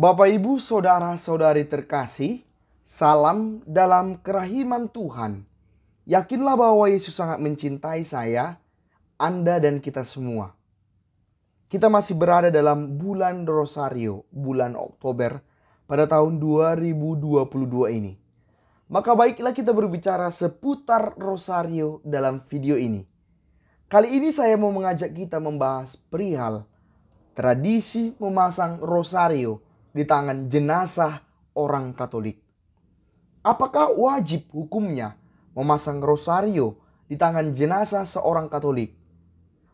Bapak, Ibu, saudara-saudari terkasih, salam dalam kerahiman Tuhan. Yakinlah bahwa Yesus sangat mencintai saya, Anda, dan kita semua. Kita masih berada dalam bulan Rosario, bulan Oktober, pada tahun 2022 ini. Maka baiklah kita berbicara seputar Rosario dalam video ini. Kali ini saya mau mengajak kita membahas perihal tradisi memasang Rosario di tangan jenazah orang Katolik. Apakah wajib hukumnya memasang Rosario di tangan jenazah seorang Katolik?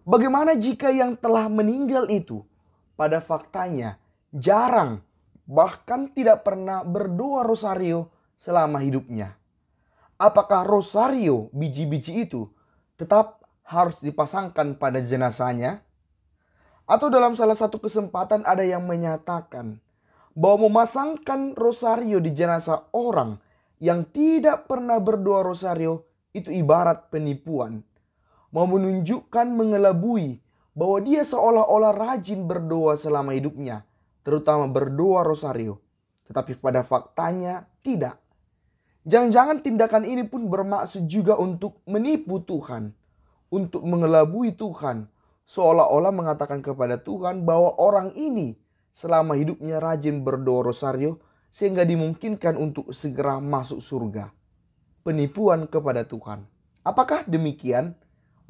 Bagaimana jika yang telah meninggal itu pada faktanya jarang, bahkan tidak pernah berdoa Rosario selama hidupnya? Apakah Rosario biji-biji itu tetap harus dipasangkan pada jenazahnya? Atau dalam salah satu kesempatan ada yang menyatakan bahwa memasangkan Rosario di jenazah orang yang tidak pernah berdoa Rosario itu ibarat penipuan. Mau menunjukkan mengelabui bahwa dia seolah-olah rajin berdoa selama hidupnya, terutama berdoa Rosario. Tetapi pada faktanya tidak. Jangan-jangan tindakan ini pun bermaksud juga untuk menipu Tuhan, untuk mengelabui Tuhan, seolah-olah mengatakan kepada Tuhan bahwa orang ini selama hidupnya rajin berdoa Rosario sehingga dimungkinkan untuk segera masuk surga. Penipuan kepada Tuhan. Apakah demikian?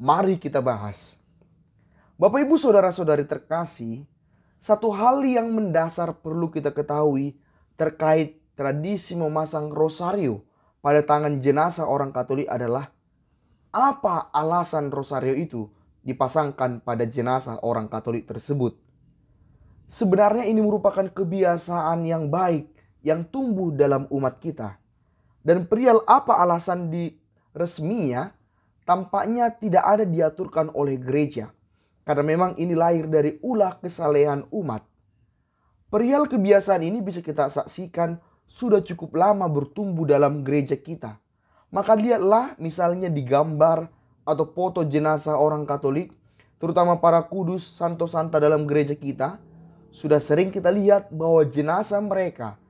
Mari kita bahas. Bapak, Ibu, saudara-saudari terkasih, satu hal yang mendasar perlu kita ketahui terkait tradisi memasang Rosario pada tangan jenazah orang Katolik adalah apa alasan Rosario itu dipasangkan pada jenazah orang Katolik tersebut. Sebenarnya ini merupakan kebiasaan yang baik yang tumbuh dalam umat kita. Dan perihal apa alasan di resminya tampaknya tidak ada diaturkan oleh gereja. Karena memang ini lahir dari ulah kesalehan umat. Perihal kebiasaan ini bisa kita saksikan sudah cukup lama bertumbuh dalam gereja kita. Maka lihatlah misalnya di gambar atau foto jenazah orang Katolik, terutama para kudus santo-santa dalam gereja kita, sudah sering kita lihat bahwa jenazah mereka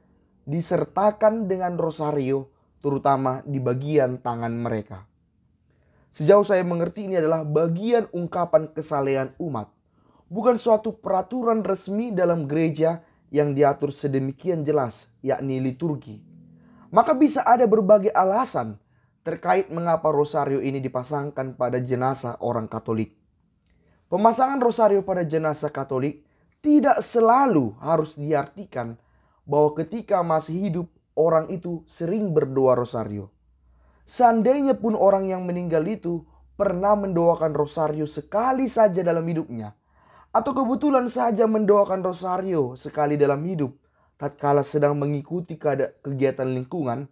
disertakan dengan Rosario, terutama di bagian tangan mereka. Sejauh saya mengerti ini adalah bagian ungkapan kesalehan umat, bukan suatu peraturan resmi dalam gereja yang diatur sedemikian jelas, yakni liturgi. Maka bisa ada berbagai alasan terkait mengapa Rosario ini dipasangkan pada jenazah orang Katolik. Pemasangan Rosario pada jenazah Katolik tidak selalu harus diartikan bahwa ketika masih hidup orang itu sering berdoa Rosario. Seandainya pun orang yang meninggal itu pernah mendoakan Rosario sekali saja dalam hidupnya, atau kebetulan saja mendoakan Rosario sekali dalam hidup tatkala sedang mengikuti kegiatan lingkungan,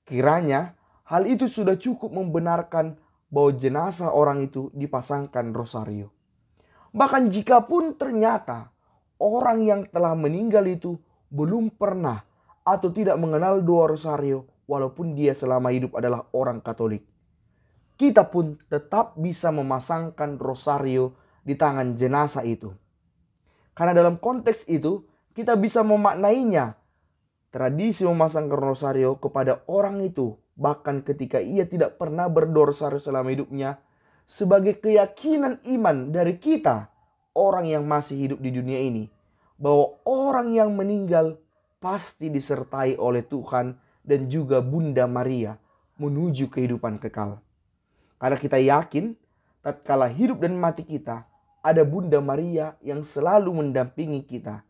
kiranya hal itu sudah cukup membenarkan bahwa jenazah orang itu dipasangkan Rosario. Bahkan jika pun ternyata orang yang telah meninggal itu belum pernah atau tidak mengenal doa Rosario walaupun dia selama hidup adalah orang Katolik, kita pun tetap bisa memasangkan Rosario di tangan jenazah itu. Karena dalam konteks itu kita bisa memaknainya tradisi memasangkan Rosario kepada orang itu bahkan ketika ia tidak pernah berdoa Rosario selama hidupnya sebagai keyakinan iman dari kita orang yang masih hidup di dunia ini bahwa orang yang meninggal pasti disertai oleh Tuhan dan juga Bunda Maria menuju kehidupan kekal. Karena kita yakin tatkala hidup dan mati kita ada Bunda Maria yang selalu mendampingi kita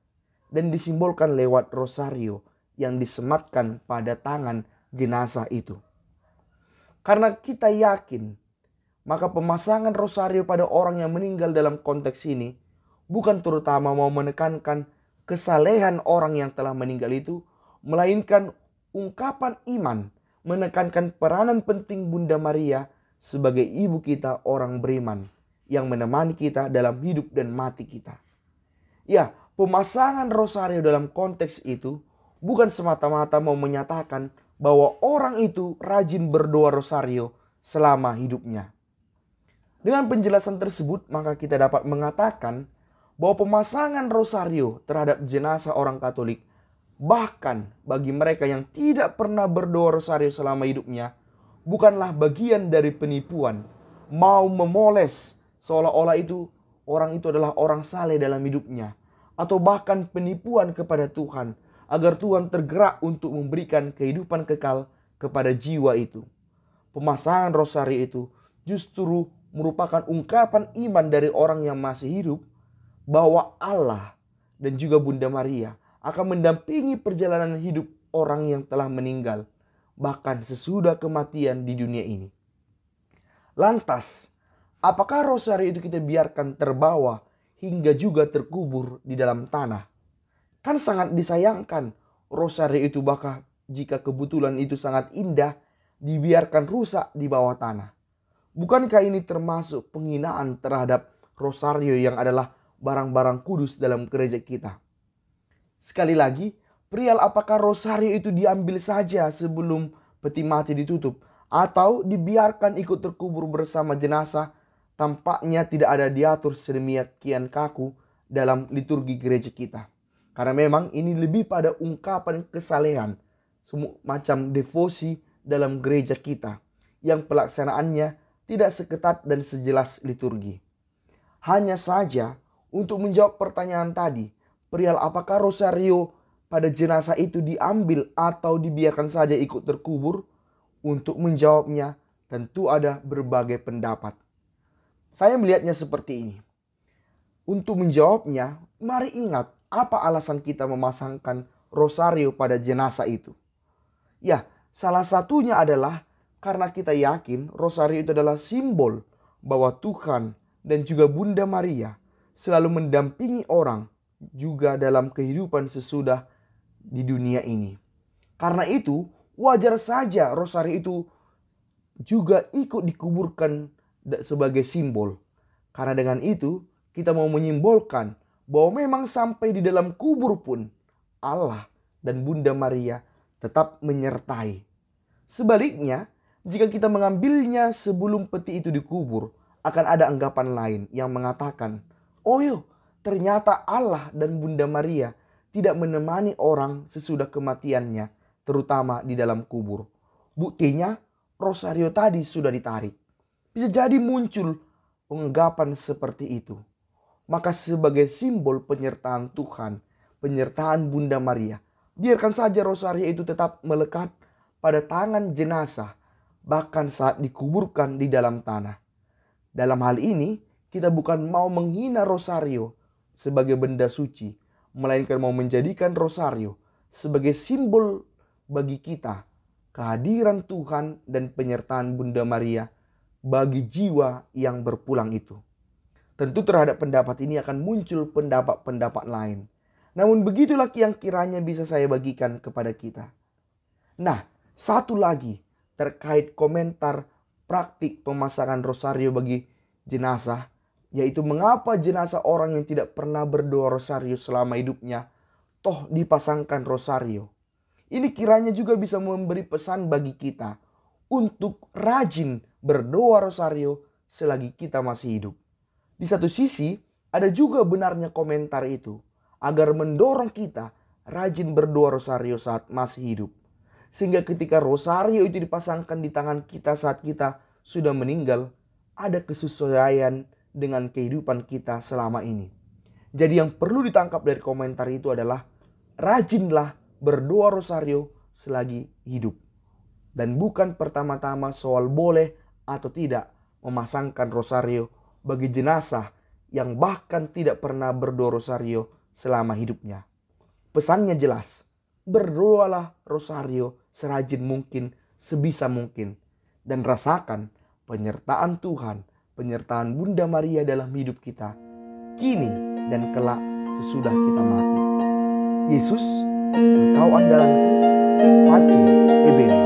dan disimbolkan lewat Rosario yang disematkan pada tangan jenazah itu. Karena kita yakin, maka pemasangan Rosario pada orang yang meninggal dalam konteks ini bukan terutama mau menekankan kesalehan orang yang telah meninggal itu, melainkan ungkapan iman menekankan peranan penting Bunda Maria sebagai ibu kita orang beriman yang menemani kita dalam hidup dan mati kita. Ya, pemasangan Rosario dalam konteks itu bukan semata-mata mau menyatakan bahwa orang itu rajin berdoa Rosario selama hidupnya. Dengan penjelasan tersebut maka kita dapat mengatakan bahwa pemasangan Rosario terhadap jenazah orang Katolik Bahkan bagi mereka yang tidak pernah berdoa rosario selama hidupnya, bukanlah bagian dari penipuan, mau memoles seolah-olah orang itu adalah orang saleh dalam hidupnya, atau bahkan penipuan kepada Tuhan agar Tuhan tergerak untuk memberikan kehidupan kekal kepada jiwa itu. Pemasangan rosario itu justru merupakan ungkapan iman dari orang yang masih hidup bahwa Allah dan juga Bunda Maria akan mendampingi perjalanan hidup orang yang telah meninggal, bahkan sesudah kematian di dunia ini. Lantas, apakah rosario itu kita biarkan terbawa hingga juga terkubur di dalam tanah? Kan sangat disayangkan rosario itu bahkan jika kebetulan itu sangat indah dibiarkan rusak di bawah tanah. Bukankah ini termasuk penghinaan terhadap rosario yang adalah barang-barang kudus dalam gereja kita? Sekali lagi, perihal apakah rosario itu diambil saja sebelum peti mati ditutup atau dibiarkan ikut terkubur bersama jenazah, tampaknya tidak ada diatur sedemikian kaku dalam liturgi gereja kita. Karena memang ini lebih pada ungkapan kesalehan, semacam devosi dalam gereja kita yang pelaksanaannya tidak seketat dan sejelas liturgi. Hanya saja untuk menjawab pertanyaan tadi, perihal apakah rosario pada jenazah itu diambil atau dibiarkan saja ikut terkubur, untuk menjawabnya tentu ada berbagai pendapat. Saya melihatnya seperti ini. Untuk menjawabnya, mari ingat apa alasan kita memasangkan rosario pada jenazah itu. Ya, salah satunya adalah karena kita yakin rosario itu adalah simbol bahwa Tuhan dan juga Bunda Maria selalu mendampingi orang juga dalam kehidupan sesudah di dunia ini. Karena itu wajar saja rosario itu juga ikut dikuburkan sebagai simbol. Karena dengan itu kita mau menyimbolkan bahwa memang sampai di dalam kubur pun Allah dan Bunda Maria tetap menyertai. Sebaliknya, jika kita mengambilnya sebelum peti itu dikubur, akan ada anggapan lain yang mengatakan, ternyata Allah dan Bunda Maria tidak menemani orang sesudah kematiannya, terutama di dalam kubur. Buktinya, rosario tadi sudah ditarik. Bisa jadi muncul penganggapan seperti itu. Maka sebagai simbol penyertaan Tuhan, penyertaan Bunda Maria, biarkan saja rosario itu tetap melekat pada tangan jenazah, bahkan saat dikuburkan di dalam tanah. Dalam hal ini, kita bukan mau menghina rosario sebagai benda suci, melainkan mau menjadikan rosario sebagai simbol bagi kita kehadiran Tuhan dan penyertaan Bunda Maria bagi jiwa yang berpulang itu. Tentu terhadap pendapat ini akan muncul pendapat-pendapat lain. Namun begitulah yang kiranya bisa saya bagikan kepada kita. Nah, satu lagi terkait komentar praktik pemasangan rosario bagi jenazah, yaitu mengapa jenazah orang yang tidak pernah berdoa rosario selama hidupnya toh dipasangkan rosario. Ini kiranya juga bisa memberi pesan bagi kita untuk rajin berdoa rosario selagi kita masih hidup. Di satu sisi ada juga benarnya komentar itu agar mendorong kita rajin berdoa rosario saat masih hidup. Sehingga ketika rosario itu dipasangkan di tangan kita saat kita sudah meninggal, ada kesesuaian dengan kehidupan kita selama ini. Jadi yang perlu ditangkap dari komentar itu adalah rajinlah berdoa rosario selagi hidup. Dan bukan pertama-tama soal boleh atau tidak memasangkan rosario bagi jenazah yang bahkan tidak pernah berdoa rosario selama hidupnya. Pesannya jelas, berdoalah rosario serajin mungkin, sebisa mungkin. Dan rasakan penyertaan Tuhan, penyertaan Bunda Maria dalam hidup kita, kini dan kelak sesudah kita mati. Yesus, Engkau andalanku, Pace Ebene.